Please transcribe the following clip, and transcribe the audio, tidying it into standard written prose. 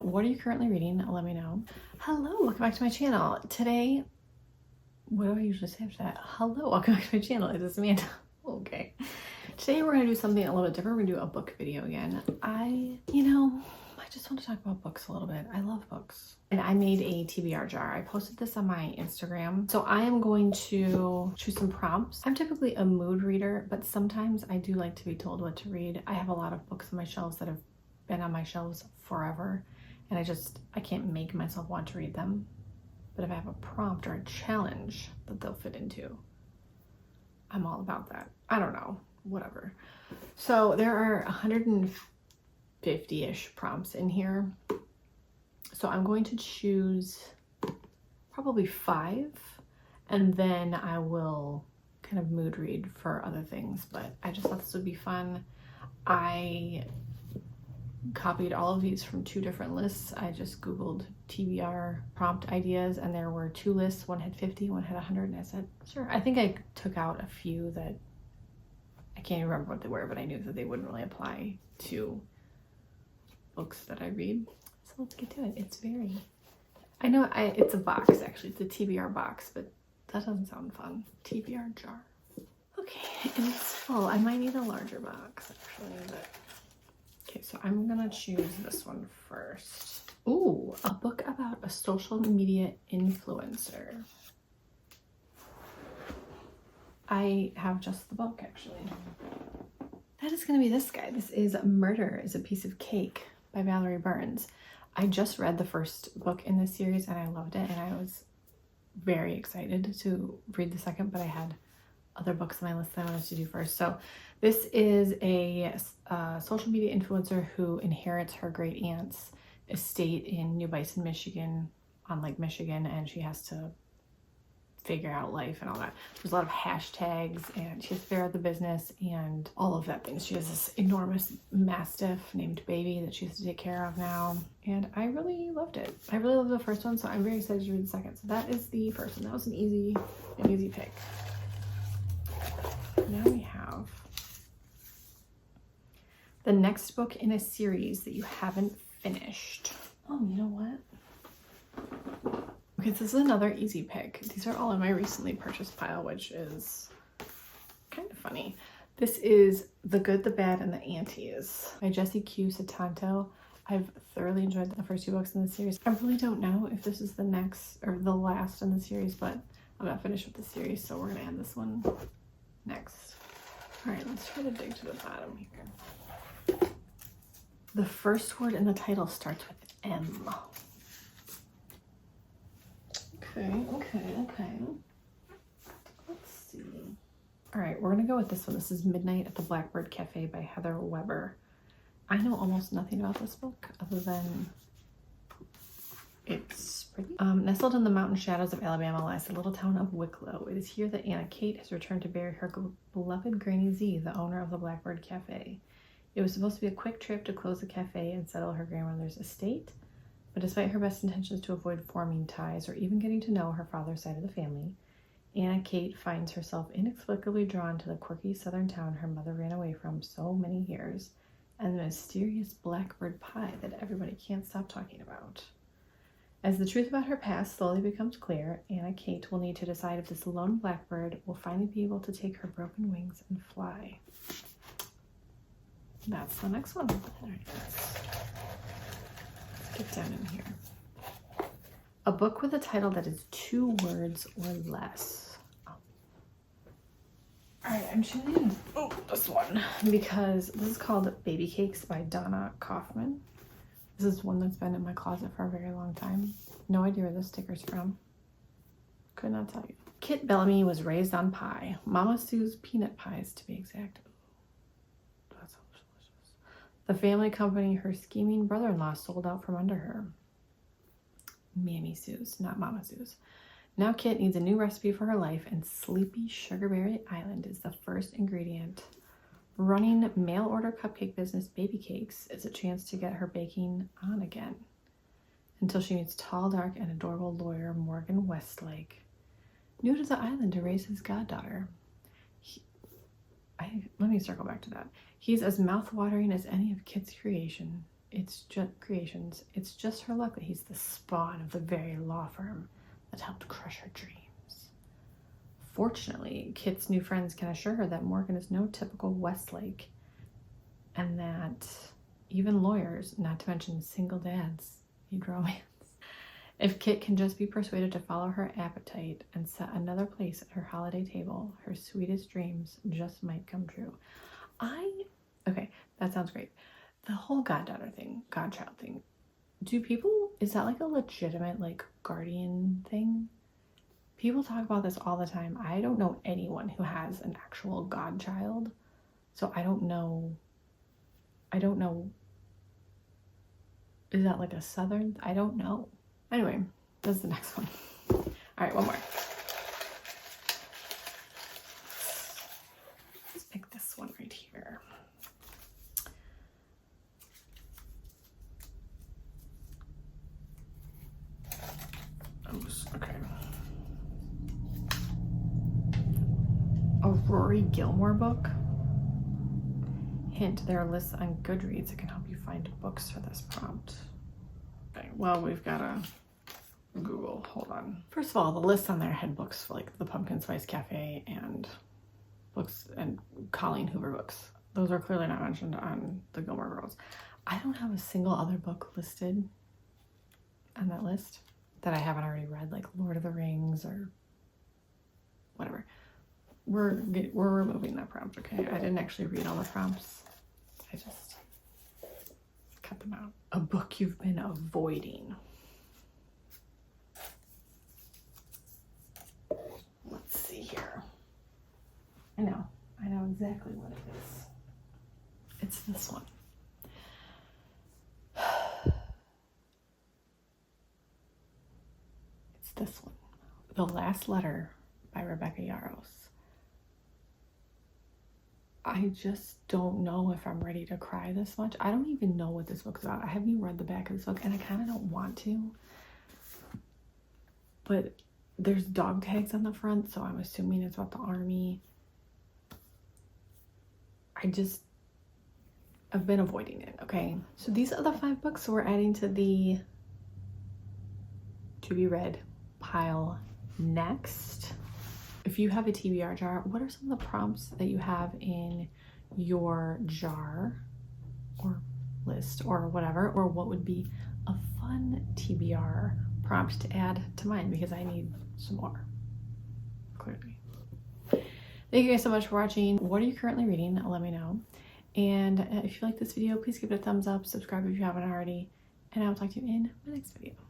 what are you currently reading? Let me know. Hello, welcome back to my channel. Today, what do I usually say after that? Hello, welcome back to my channel. It is Amanda. Okay. Today we're gonna do something a little bit different. We're gonna do a book video again. I just want to talk about books a little bit. I love books. And I made a TBR jar. I posted this on my Instagram. So I am going to choose some prompts. I'm typically a mood reader, but sometimes I do like to be told what to read. I have a lot of books on my shelves that have been on my shelves forever, and I can't make myself want to read them. But if I have a prompt or a challenge that they'll fit into, I'm all about that. I don't know, whatever. So there are 150-ish prompts in here. So I'm going to choose probably 5, and then I will kind of mood read for other things, but I just thought this would be fun. I copied all of these from 2 different lists. I just Googled TBR prompt ideas, and there were 2 lists. One had 50, one had 100, and I said, sure. I think I took out a few that I can't even remember what they were, but I knew that they wouldn't really apply to books that I read. So let's get to it. It's a box actually. It's a TBR box, but that doesn't sound fun. TBR jar. Okay, and it's full. I might need a larger box actually, but okay, so I'm gonna choose this one first. Ooh, a book about a social media influencer. I have just the book actually. That is gonna be this guy. This is Murder is a Piece of Cake by Valerie Burns. I just read the first book in this series and I loved it, and I was very excited to read the second, but I had other books on my list that I wanted to do first. So this is a social media influencer who inherits her great aunt's estate in New Bison, Michigan, on Lake Michigan, and she has to figure out life and all that. There's a lot of hashtags, and she has to figure out the business and all of that things. She has this enormous mastiff named Baby that she has to take care of now, and I really loved it. I really loved the first one, so I'm very excited to read the second. So that is the first one. That was an easy pick. Now we have the next book in a series that you haven't finished. Oh, you know what? Okay, this is another easy pick. These are all in my recently purchased pile, which is kind of funny. This is The Good, the Bad, and the Aunties by Jessie Q. Satanto. I've thoroughly enjoyed the first 2 books in the series. I really don't know if this is the next or the last in the series, but I'm not finished with the series, so we're gonna add this one next. All right, let's try to dig to the bottom here. The first word in the title starts with M. Okay. Let's see. All right, we're gonna go with this one. This is Midnight at the Blackbird Cafe by Heather Weber. I know almost nothing about this book other than it's pretty. Nestled in the mountain shadows of Alabama lies the little town of Wicklow. It is here that Anna Kate has returned to bury her beloved Granny Z, the owner of the Blackbird Cafe. It was supposed to be a quick trip to close the cafe and settle her grandmother's estate, but despite her best intentions to avoid forming ties or even getting to know her father's side of the family, Anna Kate finds herself inexplicably drawn to the quirky southern town her mother ran away from so many years, and the mysterious blackbird pie that everybody can't stop talking about. As the truth about her past slowly becomes clear, Anna Kate will need to decide if this lone blackbird will finally be able to take her broken wings and fly. That's the next one. All right, let's get down in here. A book with a title that is 2 words or less. Oh. All right, I'm choosing this one because this is called Baby Cakes by Donna Kaufman. This is one that's been in my closet for a very long time. No idea where this sticker's from. Could not tell you. Kit Bellamy was raised on pie. Mama Sue's peanut pies, to be exact. That sounds delicious. The family company her scheming brother-in-law sold out from under her. Mammy Sue's, not Mama Sue's. Now Kit needs a new recipe for her life, and Sleepy Sugarberry Island is the first ingredient. Running mail-order cupcake business Baby Cakes is a chance to get her baking on again, until she meets tall, dark, and adorable lawyer Morgan Westlake, new to the island to raise his goddaughter. Let me circle back to that. He's as mouth-watering as any of Kit's creation, It's just creations. It's just her luck that he's the spawn of the very law firm that helped crush her dreams. Fortunately, Kit's new friends can assure her that Morgan is no typical Westlake, and that even lawyers, not to mention single dads, need romance. If Kit can just be persuaded to follow her appetite and set another place at her holiday table, her sweetest dreams just might come true. Okay, that sounds great. The whole goddaughter thing, godchild thing, is that like a legitimate like guardian thing? People talk about this all the time. I don't know anyone who has an actual godchild, so I don't know. Is that like a southern? I don't know. Anyway, that's the next one. All right, one more. Let's pick this one right here. Okay. A Rory Gilmore book. Hint, there are lists on Goodreads that can help you find books for this prompt. Okay, well, we've got to Google. Hold on. First of all, the list on there had books like The Pumpkin Spice Cafe and books and Colleen Hoover books. Those are clearly not mentioned on the Gilmore Girls. I don't have a single other book listed on that list that I haven't already read, like Lord of the Rings or whatever. We're removing that prompt, okay? I didn't actually read all the prompts. I just cut them out. A book you've been avoiding. Let's see here. I know exactly what it is. It's this one. It's this one. The Last Letter by Rebecca Yarros. I just don't know if I'm ready to cry this much. I don't even know what this book's about. I haven't even read the back of this book, and I kind of don't want to. But there's dog tags on the front, so I'm assuming it's about the army. I've been avoiding it, okay? So these are the 5 books we're adding to the to be read pile next. If you have a TBR jar, what are some of the prompts that you have in your jar or list or whatever, or what would be a fun TBR prompt to add to mine, because I need some more, clearly. Thank you guys so much for watching. What are you currently reading? Let me know. And if you like this video, please give it a thumbs up, subscribe if you haven't already, and I will talk to you in my next video.